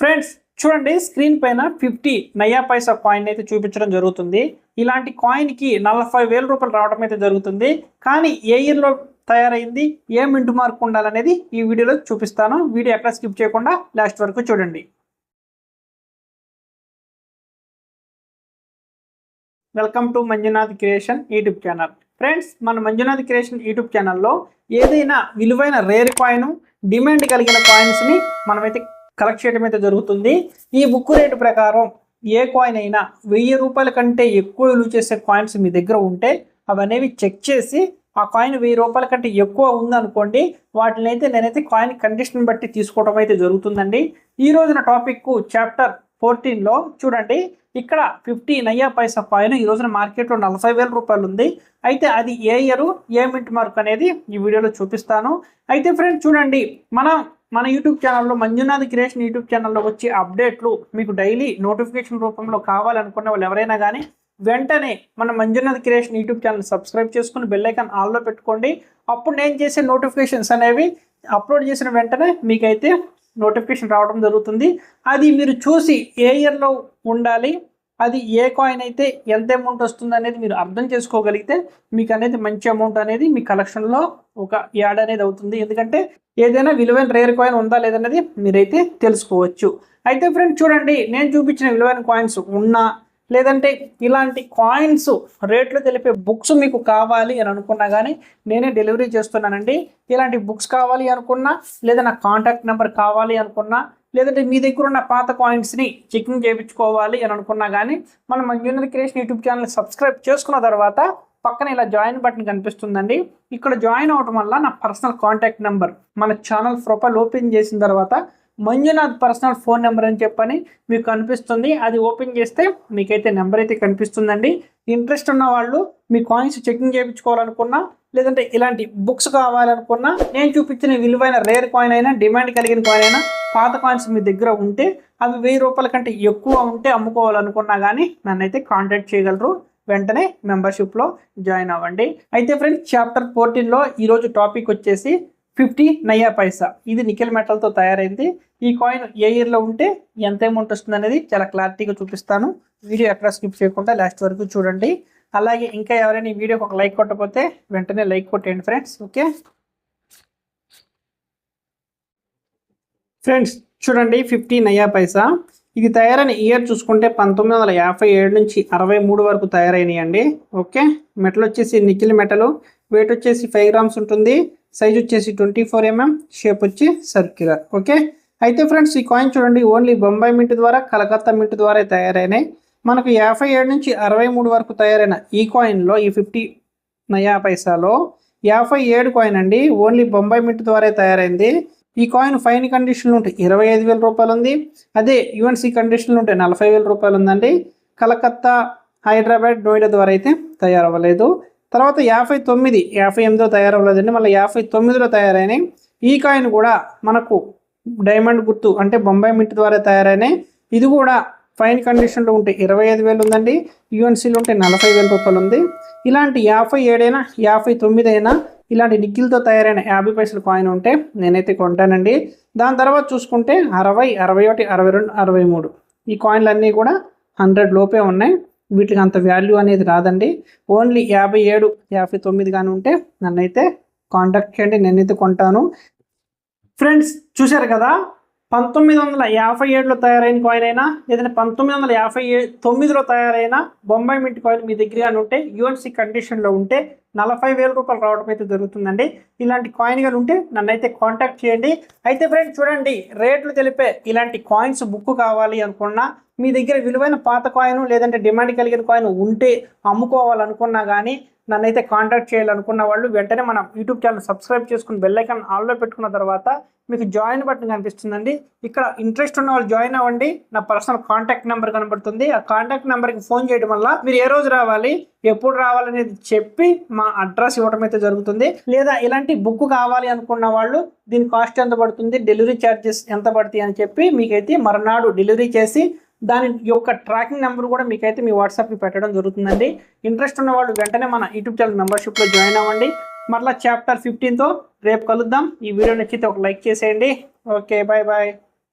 Friends చూడండి, screen పైన 50 నయా పైసా కాయిన్ అయితే చూపించడం జరుగుతుంది. ఇలాంటి కాయిన్కి 40,000 రూపాయలు రావడం అయితే జరుగుతుంది. కానీ ఏ ఇయర్లో తయారైంది, ఏ మింటు మార్క్ ఉండాలనేది ఈ వీడియోలో చూపిస్తాను. వీడియో ఎక్కడ స్కిప్ చేయకుండా లాస్ట్ వరకు చూడండి. Welcome to Manjunath creation YouTube channel. Friends, మన మంజునాథ్ క్రియేషన్ యూట్యూబ్ ఛానల్లో ఏదైనా విలువైన రేర్ కాయిన్, డిమాండ్ కలిగిన కాయిన్స్ని మనమైతే కలెక్ట్ చేయడం అయితే జరుగుతుంది. ఈ బుక్ రేటు ప్రకారం ఏ కాయిన్ అయినా 1000 రూపాయల కంటే ఎక్కువ విలువ చేసే కాయిన్స్ మీ దగ్గర ఉంటే అవనేవి చెక్ చేసి ఆ కాయిన్ 1000 రూపాయల కంటే ఎక్కువ ఉందనుకోండి, వాటిని అయితే నేనైతే కాయిన్ కండిషన్ బట్టి తీసుకోవడం అయితే జరుగుతుందండి. ఈ రోజున టాపిక్ చాప్టర్ 14లో చూడండి, ఇక్కడ 50 నయా పైసా కాయిన్ ఈ రోజున మార్కెట్లో 40,000 రూపాయలు ఉంది. అయితే అది ఏ ఇయర్, ఏ మింట్ మార్క్ అనేది ఈ వీడియోలో చూపిస్తాను. అయితే ఫ్రెండ్స్ చూడండి, మన యూట్యూబ్ ఛానల్లో మంజునాథ్ క్రియేషన్ యూట్యూబ్ ఛానల్లో వచ్చే అప్డేట్లు మీకు డైలీ నోటిఫికేషన్ రూపంలో కావాలనుకున్న వాళ్ళు ఎవరైనా కానీ వెంటనే మన Manjunath creation YouTube channel subscribe చేసుకుని బెల్ ఐకాన్ ఆల్లో పెట్టుకోండి. అప్పుడు నేను చేసే నోటిఫికేషన్స్ అనేవి అప్లోడ్ చేసిన వెంటనే మీకైతే నోటిఫికేషన్ రావడం జరుగుతుంది. అది మీరు చూసి ఏ ఇయర్లో ఉండాలి, అది ఏ కాయిన్ అయితే ఎంత అమౌంట్ వస్తుంది అనేది మీరు అర్థం చేసుకోగలిగితే మీకు అనేది మంచి అమౌంట్ అనేది మీ కలెక్షన్లో ఒక యాడ్ అనేది అవుతుంది. ఎందుకంటే ఏదైనా విలువైన రేర్ కాయిన్ ఉందా లేదనేది మీరైతే తెలుసుకోవచ్చు. అయితే ఫ్రెండ్స్ చూడండి, నేను చూపించిన విలువైన కాయిన్స్ ఉన్నా లేదంటే ఇలాంటి కాయిన్స్ రేట్లు తెలిపే బుక్స్ మీకు కావాలి అని అనుకున్నా కానీ నేనే డెలివరీ చేస్తున్నానండి. ఇలాంటి బుక్స్ కావాలి అనుకున్నా, లేదా నా కాంటాక్ట్ నెంబర్ కావాలి అనుకున్నా, లేదంటే మీ దగ్గర ఉన్న పాత కాయిన్స్ని చెకింగ్ చేయించుకోవాలి అని అనుకున్నా కానీ మన Manjunath creation YouTube channel subscribe చేసుకున్న తర్వాత పక్కన ఇలా జాయిన్ బటన్ కనిపిస్తుందండి. ఇక్కడ జాయిన్ అవడం వల్ల నా పర్సనల్ కాంటాక్ట్ నెంబర్, మన ఛానల్ ప్రొఫైల్ ఓపెన్ చేసిన తర్వాత మంజునాథ్ పర్సనల్ ఫోన్ నెంబర్ అని చెప్పని మీకు కనిపిస్తుంది. అది ఓపెన్ చేస్తే మీకైతే నెంబర్ అయితే కనిపిస్తుందండి. ఇంట్రెస్ట్ ఉన్న వాళ్ళు మీ కాయిన్స్ చెకింగ్ చేయించుకోవాలనుకున్నా, లేదంటే ఇలాంటి బుక్స్ కావాలనుకున్నా, నేను చూపించిన విలువైన రేర్ కాయిన్ అయినా, డిమాండ్ కలిగిన కాయిన్ అయినా, పాత కాయిన్స్ మీ దగ్గర ఉంటే అవి 1000 రూపాయల కంటే ఎక్కువ ఉంటే అమ్ముకోవాలనుకున్నా కానీ నన్నైతే కాంటాక్ట్ చేయగలరు. వెంటనే మెంబర్షిప్లో జాయిన్ అవ్వండి. అయితే ఫ్రెండ్స్, చాప్టర్ 14లో ఈరోజు టాపిక్ వచ్చేసి 50 నయా పైసా. ఇది నికెల్ మెటల్తో తయారైంది. ఈ కాయిన్ ఏ ఇయర్లో ఉంటే ఎంత అమౌంట్ వస్తుంది అనేది చాలా క్లారిటీగా చూపిస్తాను. వీడియో ఎక్కడ స్కిప్ చేయకుండా లాస్ట్ వరకు చూడండి. అలాగే ఇంకా ఎవరైనా ఈ వీడియోకి ఒక లైక్ కొట్టకపోతే వెంటనే లైక్ కొట్టేయండి ఫ్రెండ్స్. ఓకే ఫ్రెండ్స్ చూడండి, 50 నయా పైసా ఇది తయారైన ఇయర్ చూసుకుంటే 1957 నుంచి 63 వరకు తయారైనాయండి. ఓకే, మెటల్ వచ్చేసి నికెల్ మెటల్, వెయిట్ వచ్చేసి 5 గ్రామ్స్ ఉంటుంది, సైజ్ వచ్చేసి 24 mm, షేప్ వచ్చి సర్క్యులర్. ఓకే, అయితే ఫ్రెండ్స్ ఈ కాయిన్ చూడండి, ఓన్లీ బొంబాయి మింట్ ద్వారా, కలకత్తా మింట్ ద్వారా తయారైనాయి. మనకు 57 నుంచి 63 వరకు తయారైన ఈ కాయిన్లో, ఈ 50 నయా పైసాలో 57 కాయిన్ అండి, ఓన్లీ బొంబాయి మింట్ ద్వారా తయారైంది. ఈ కాయిన్ ఫైన్ కండిషన్లో ఉంటే 25,000 రూపాయలు ఉంది. అదే యుఎన్సి కండిషన్లో ఉంటే 40,000 రూపాయలు ఉందండి. కలకత్తా, హైదరాబాద్, నోయిడా ద్వారా అయితే తయారవ్వలేదు. తర్వాత 58 తయారవ్వలేదండి, మళ్ళీ 59లో తయారైనాయి. ఈ కాయిన్ కూడా మనకు డైమండ్ గుర్తు అంటే బొంబాయి మింట్ ద్వారా తయారైనాయి. ఇది కూడా ఫైన్ కండిషన్లో ఉంటే 25,000 ఉందండి, యుఎన్సీలో ఉంటే 40,000 రూపాయలు ఉంది. ఇలాంటి 57 అయినా 59 అయినా ఇలాంటి నిక్కిల్తో తయారైన 50 పైసల కాయిన్ ఉంటే నేనైతే కొంటానండి. దాని తర్వాత చూసుకుంటే 60, 61, 62, 63 ఈ కాయిన్లు అన్నీ కూడా 100 లోపే ఉన్నాయి. వీటికి అంత వాల్యూ అనేది రాదండి. ఓన్లీ 57, 59 కానీ ఉంటే నన్నైతే కాంటాక్ట్ చేయండి, నేనైతే కొంటాను. ఫ్రెండ్స్ చూశారు కదా, 1957లో తయారైన కాయిన్ అయినా, లేదంటే 1959లో తయారైన బొంబాయి మింట్ కాయిన్ మీ దగ్గర ఉంటే యుఎన్సి కండిషన్లో ఉంటే 40,000 రూపాయలు రావడం అయితే జరుగుతుందండి. ఇలాంటి కాయిన్లు ఉంటే నన్నైతే కాంటాక్ట్ చేయండి. అయితే ఫ్రెండ్స్ చూడండి, రేట్లు తెలిపే ఇలాంటి కాయిన్స్ బుక్ కావాలి అనుకున్నా, మీ దగ్గర విలువైన పాత కాయిన్ లేదంటే డిమాండ్ కలిగిన కాయిన్ ఉంటే అమ్ముకోవాలనుకున్నా కానీ నన్నైతే కాంటాక్ట్ చేయాలనుకున్న వాళ్ళు వెంటనే మన యూట్యూబ్ ఛానల్ సబ్స్క్రైబ్ చేసుకుని బెల్ ఐకాన్ ఆల్లో పెట్టుకున్న తర్వాత మీకు జాయిన్ బటన్ కనిపిస్తుందండి. ఇక్కడ ఇంట్రెస్ట్ ఉన్న వాళ్ళు జాయిన్ అవ్వండి. నా పర్సనల్ కాంటాక్ట్ నెంబర్ కనబడుతుంది. ఆ కాంటాక్ట్ నెంబర్కి ఫోన్ చేయడం వల్ల మీరు ఏ రోజు రావాలి, ఎప్పుడు రావాలనేది చెప్పి మా అడ్రస్ ఇవ్వడం అయితే జరుగుతుంది. లేదా ఇలాంటి బుక్ కావాలి అనుకున్న వాళ్ళు దీని కాస్ట్ ఎంత పడుతుంది, డెలివరీ ఛార్జెస్ ఎంత పడుతుంది అని చెప్పి మీకైతే మరునాడు డెలివరీ చేసి దాని యొక్క ట్రాకింగ్ నెంబర్ కూడా మీకైతే మీ వాట్సాప్కి పెట్టడం జరుగుతుందండి. ఇంట్రెస్ట్ ఉన్న వాళ్ళు వెంటనే మన యూట్యూబ్ ఛానల్ మెంబర్షిప్లో జాయిన్ అవ్వండి. మరలా చాప్టర్ 15తో రేపు కలుద్దాం. ఈ వీడియో నచ్చితే ఒక లైక్ చేసేయండి. Okay, bye bye.